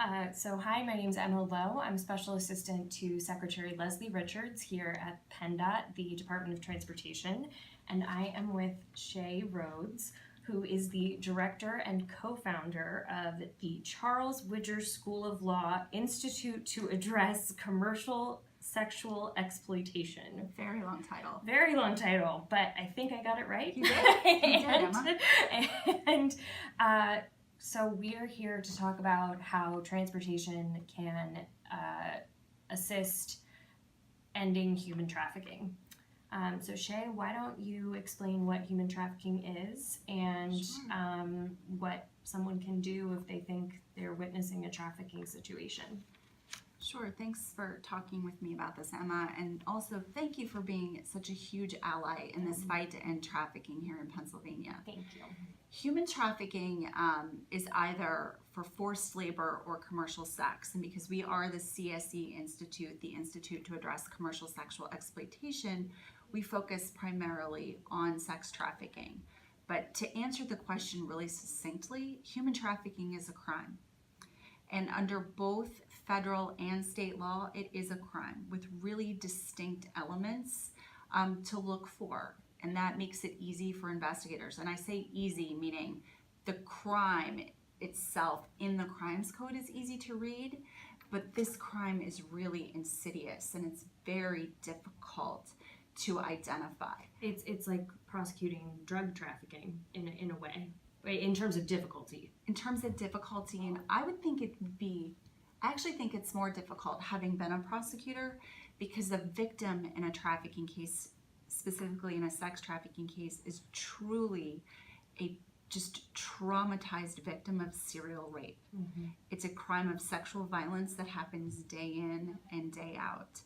Hi, my name is Emma Lowe. I'm Special Assistant to Secretary Leslie Richards here at PennDOT, the Department of Transportation, and I am with Shea Rhodes, who is the Director and Co-founder of the Charles Widger School of Law Institute to Address Commercial Sexual Exploitation. Very long title. Very long title, but I think I got it right. You did. You did, Emma. So we're here to talk about how transportation can assist ending human trafficking. So Shea, why don't you explain what human trafficking is and Sure. What someone can do if they think they're witnessing a trafficking situation? Sure. Thanks for talking with me about this, Emma. And also, thank you for being such a huge ally in this fight to end trafficking here in Pennsylvania. Thank you. Human trafficking is either for forced labor or commercial sex. And because we are the CSE Institute, the Institute to Address Commercial Sexual Exploitation, we focus primarily on sex trafficking. But to answer the question really succinctly, human trafficking is a crime. And under both federal and state law, it is a crime with really distinct elements to look for. And that makes it easy for investigators. And I say easy, meaning the crime itself in the crimes code is easy to read, but this crime is really insidious and it's very difficult to identify. It's like prosecuting drug trafficking in a way, right? In terms of difficulty. In terms of difficulty, and I would think it would be, I actually think it's more difficult having been a prosecutor because the victim in a trafficking case, specifically in a sex trafficking case, is truly a just traumatized victim of serial rape. Mm-hmm. It's a crime of sexual violence that happens day in and day out.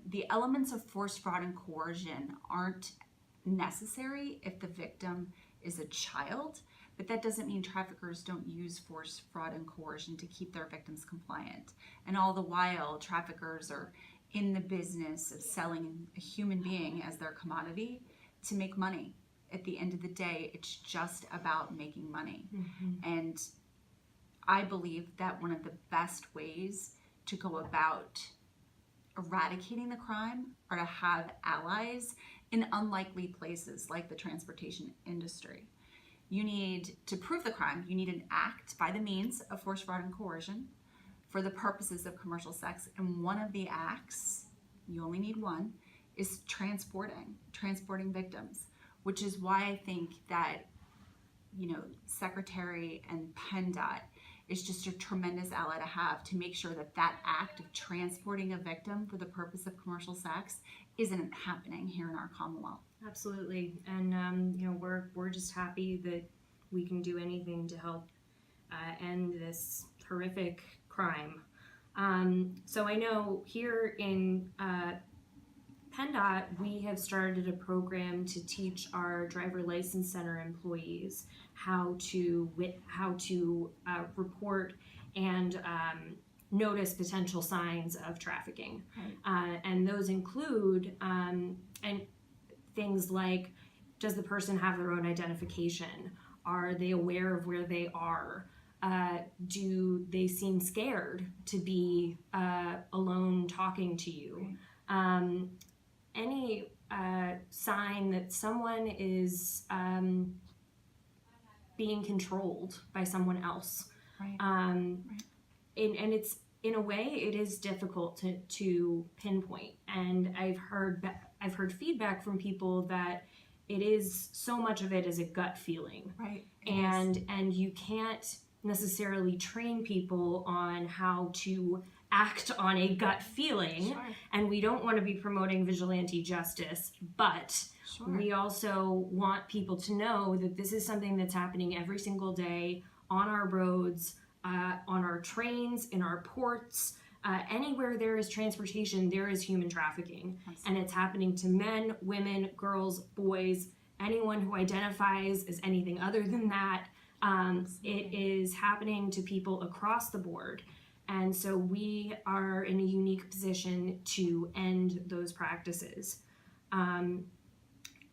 The elements of force, fraud, and coercion aren't necessary if the victim is a child, but that doesn't mean traffickers don't use force, fraud, and coercion to keep their victims compliant. And all the while, traffickers are in the business of selling a human being as their commodity to make money. At the end of the day, it's just about making money. Mm-hmm. And I believe that one of the best ways to go about eradicating the crime are to have allies in unlikely places like the transportation industry. You need to prove the crime. You need an act by the means of force, fraud, and coercion for the purposes of commercial sex. And one of the acts, you only need one, is transporting victims, which is why I think that, Secretary and PennDOT is just a tremendous ally to have to make sure that that act of transporting a victim for the purpose of commercial sex isn't happening here in our Commonwealth. Absolutely, and we're just happy that we can do anything to help end this horrific crime. So I know here in PennDOT, we have started a program to teach our driver license center employees how to report and notice potential signs of trafficking, and those include and things like, does the person have their own identification? Are they aware of where they are? Do they seem scared to be alone talking to you? Any sign that someone is being controlled by someone else. Right. And it's, in a way, it is difficult to pinpoint. And I've heard feedback from people that it is, so much of it is a gut feeling. Right. And you can't necessarily train people on how to act on a gut feeling. Sure. And we don't want to be promoting vigilante justice, but Sure. we also want people to know that this is something that's happening every single day on our roads, on our trains, in our ports. Anywhere there is transportation, there is human trafficking. Absolutely. And it's happening to men, women, girls, boys, anyone who identifies as anything other than that. It is happening to people across the board. And so we are in a unique position to end those practices.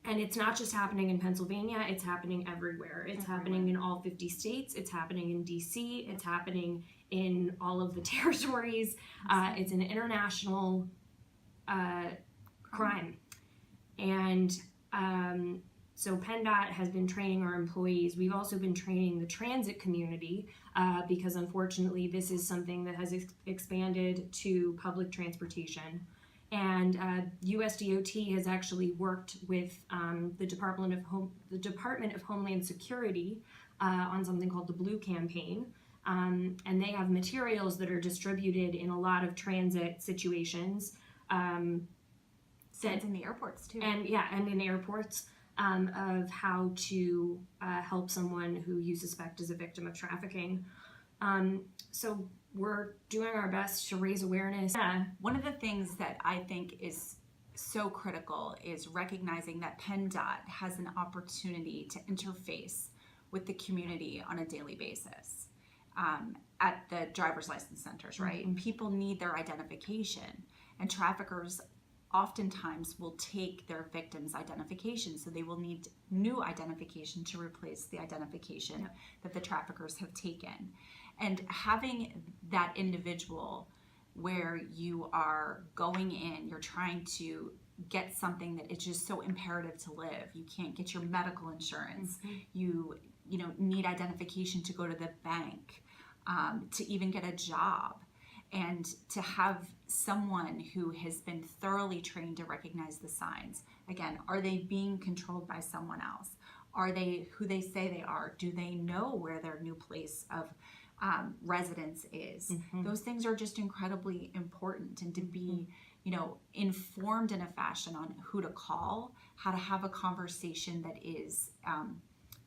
And it's not just happening in Pennsylvania, it's happening everywhere. It's happening in all 50 states, it's happening in DC, it's happening in all of the territories. It's an international crime. And so PennDOT has been training our employees. We've also been training the transit community because unfortunately this is something that has expanded to public transportation. And USDOT has actually worked with the Department of Homeland Security on something called the Blue Campaign. And they have materials that are distributed in a lot of transit situations. And in the airports too. And in airports of how to help someone who you suspect is a victim of trafficking. So we're doing our best to raise awareness. One of the things that I think is so critical is recognizing that PennDOT has an opportunity to interface with the community on a daily basis at the driver's license centers, right? Mm-hmm. People need their identification, and traffickers oftentimes will take their victims' identification, so they will need new identification to replace the identification that the traffickers have taken. And having that individual where you are going in, you're trying to get something that is just so imperative to live. You can't get your medical insurance. Mm-hmm. You need identification to go to the bank, to even get a job. And to have someone who has been thoroughly trained to recognize the signs. Again, are they being controlled by someone else? Are they who they say they are? Do they know where their new place of residence is? Mm-hmm. Those things are just incredibly important, and to be, informed in a fashion on who to call, how to have a conversation that is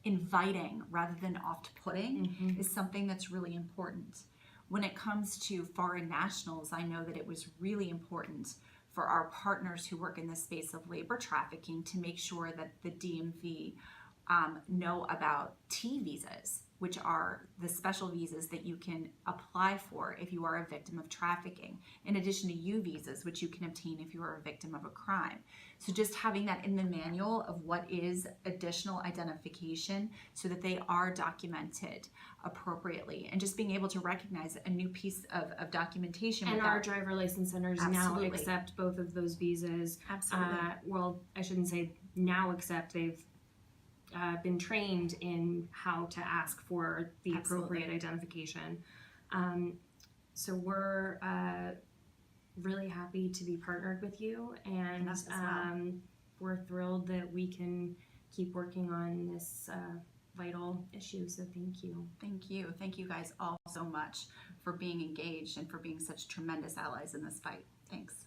inviting rather than oft-putting, mm-hmm. is something that's really important. When it comes to foreign nationals, I know that it was really important for our partners who work in the space of labor trafficking to make sure that the DMV know about T visas, which are the special visas that you can apply for if you are a victim of trafficking, in addition to U visas, which you can obtain if you are a victim of a crime. So just having that in the manual of what is additional identification so that they are documented appropriately, and just being able to recognize a new piece of documentation. And our driver license centers now accept both of those visas. Absolutely. Well, I shouldn't say now accept, they've been trained in how to ask for the appropriate identification. So we're really happy to be partnered with you, and we're thrilled that we can keep working on this vital issue. So thank you. Thank you. Thank you guys all so much for being engaged and for being such tremendous allies in this fight. Thanks.